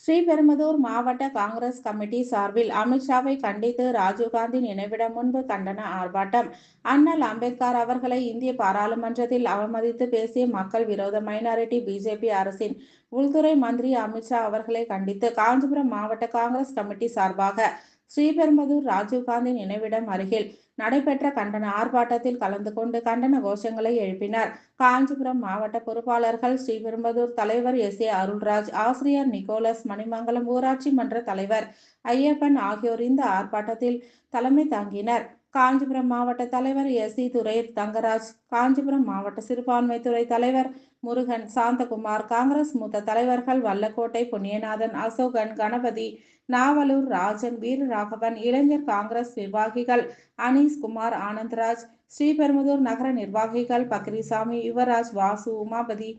ஸ்ரீபெரும்புதூர் மாவட்ட காங்கிரஸ் கமிட்டி சார்பில் அமித்ஷாவை கண்டித்து ராஜீவ்காந்தி நினைவிடம் முன்பு கண்டன ஆர்ப்பாட்டம். அண்ணல் அம்பேத்கர் அவர்களை இந்திய பாராளுமன்றத்தில் அவமதித்து பேசிய மக்கள் விரோத மைனாரிட்டி பிஜேபி அரசின் உள்துறை மந்திரி அமித்ஷா அவர்களை கண்டித்து காஞ்சிபுரம் மாவட்ட காங்கிரஸ் கமிட்டி சார்பாக ஸ்ரீபெரும்புதூர் ராஜீவ்காந்தி நினைவிடம் அருகில் நடைபெற்ற கண்டன ஆர்ப்பாட்டத்தில் கலந்து கொண்டு கண்டன கோஷங்களை எழுப்பினர். காஞ்சிபுரம் மாவட்ட பொறுப்பாளர்கள் ஸ்ரீபெரும்புதூர் தலைவர் எஸ். அருள்ராஜ், ஆசிரியர் நிக்கோலஸ், மணிமங்கலம் ஊராட்சி மன்ற தலைவர் ஐயப்பன் ஆகியோர் இந்த ஆர்ப்பாட்டத்தில் தலைமை தாங்கினர். காஞ்சிபுரம் மாவட்ட தலைவர் எஸ். துரை தங்கராஜ், காஞ்சிபுரம் மாவட்ட சிறுபான்மைத்துறை தலைவர் முருகன், சாந்தகுமார், காங்கிரஸ் மூத்த தலைவர்கள் வல்லக்கோட்டை புண்ணியநாதன், அசோகன், கணபதி, நாவலூர் ராஜன், வீரராகவன், இளைஞர் காங்கிரஸ் நிர்வாகிகள் அனீஸ்குமார், ஆனந்த்ராஜ், ஸ்ரீபெரும்புதூர் நகர நிர்வாகிகள் பக்ரிசாமி, யுவராஜ், வாசு, உமாபதி,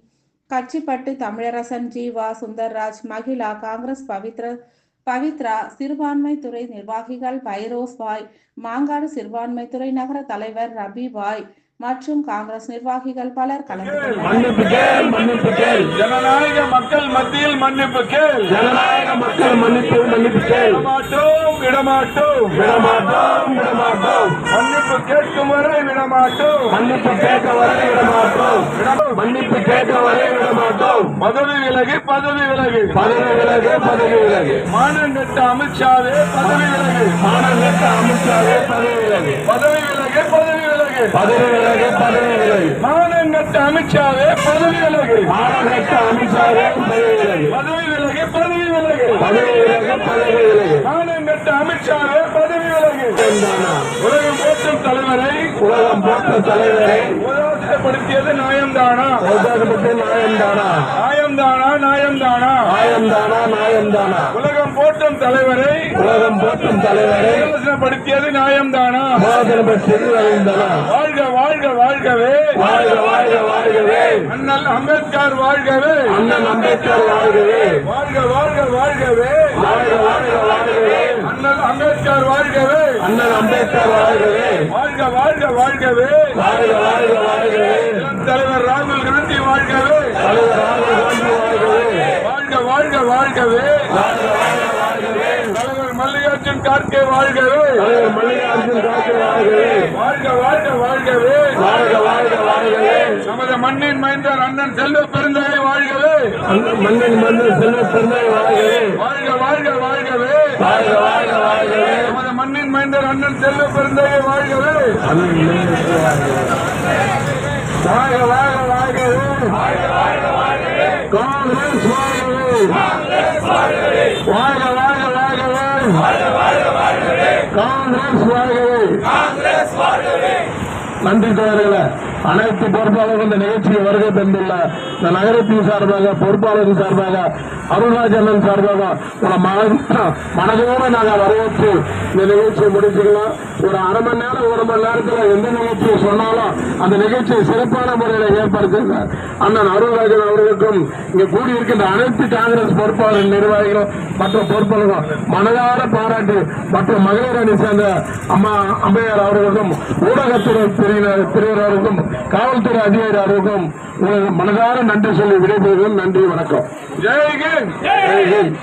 கச்சிப்பட்டு தமிழரசன், ஜீவா, சுந்தர்ராஜ், மகிழா, காங்கிரஸ் பவித்ரா, சிறுபான்மைத்துறை நிர்வாகிகள் பைரோஸ் பாய், மாங்காடு சிறுபான்மைத்துறை நகர தலைவர் ரபி பாய் மற்றும் காங்கிரஸ் நிர்வாகிகள் பலர் கலந்து கொண்டனர். ஜனநாயக மக்கள் மத்தியில் மன்னிப்பு கேள், ஜனநாயக மக்கள் மன்னிப்பு கேள், விடமாட்டோம், மன்னிப்பு கேட்கும் வரை விடமாட்டோம், மன்னிப்பு கேட்க வரை விடமாட்டோம், பதவி விலகு, பதவி விலகு, பதவி விலகு, மானங்கெட்ட அமித்ஷாவே பதவி விலகு, அமித்ஷாவே பதவி விலகு, பதவி விலகு, மானங்கெட்ட அமித்ஷாவே பதவி விலகு, அமித்ஷாவே பதவி விலகு, பதவி விலகு, மானங்கெட்ட அமித்ஷாவே பதவி விலகு. உலகம் போற்றும் தலைவரை உதாசப்படுத்தியது நியாயம்தானா? உலகம் போற்றும் தலைவரை உதாசப்படுத்தியது நியாயம்தானா? வாழ்க வாழ்க வாழ்கவே, அண்ணல் அம்பேத்கர் வாழ்கவே, வாழ்க வாழ்க வாழ்கவே, அண்ணல் அம்பேத்கர் வாழ்கவே, வாழ்க வாழ்க வாழ்கவே, தலைவர் ராகுல் காந்தி வாழ்கவே, வாழ்க வாழ்க வாழ்கவே, தலைவர் மல்லிகார்ஜுன் கார்கே வாழ்கவே, வாழ்க வாழ்க வாழ்கவே, நமது மண்ணின் மைந்தர் அண்ணன் செல்வ பெருந்தகை வாழ்கவே, வாழ்க வாழ்க வாழ்கவே, நமது மண்ணின் மைந்தர் அண்ணன் செல்வ பெருந்தகை வாழ்கவே, வாழ்க வாழ்க வாழ்கவே, காங்கிரஸ் வாழ்கவே, வாழ்க வாழ்க வாழ்கவே, காங்கிரஸ் வாழ்கவே. நன்றி தோழர்களே. அனைத்து பொறுப்பாளர்கள் இந்த நிகழ்ச்சியை வருகை தந்துள்ள இந்த நகரத்தின் சார்பாக, பொறுப்பாளர்கள் சார்பாக, அருள்ராஜன் சார்பாக மனதோடு நாங்கள் வரவேற்று இந்த நிகழ்ச்சியை முடிச்சுக்கலாம். ஒரு அரை மணி நேரம், 1 மணி நேரத்தில் எந்த நிகழ்ச்சியை சொன்னாலும் அந்த நிகழ்ச்சியை சிறப்பான முறையில் ஏற்படுத்துங்க. அண்ணன் அருள்ராஜன் அவர்களுக்கும் இங்கே கூடியிருக்கின்ற அனைத்து காங்கிரஸ் பொறுப்பாளர் நிர்வாகிகளும் மற்றும் பொறுப்பாளர்களும் மனதார பாராட்டு மற்றும் மகளிர் அணி சேர்ந்த அம்மா அம்பையார் அவர்களுக்கும், ஊடகத்துறை பிரிவினருக்கும், காவல்துறை அதிகாரி அவர்களுக்கும் மனதார நன்றி சொல்லி விடைபெறுகிறோம். நன்றி, வணக்கம். ஜெய் ஹிந்த்.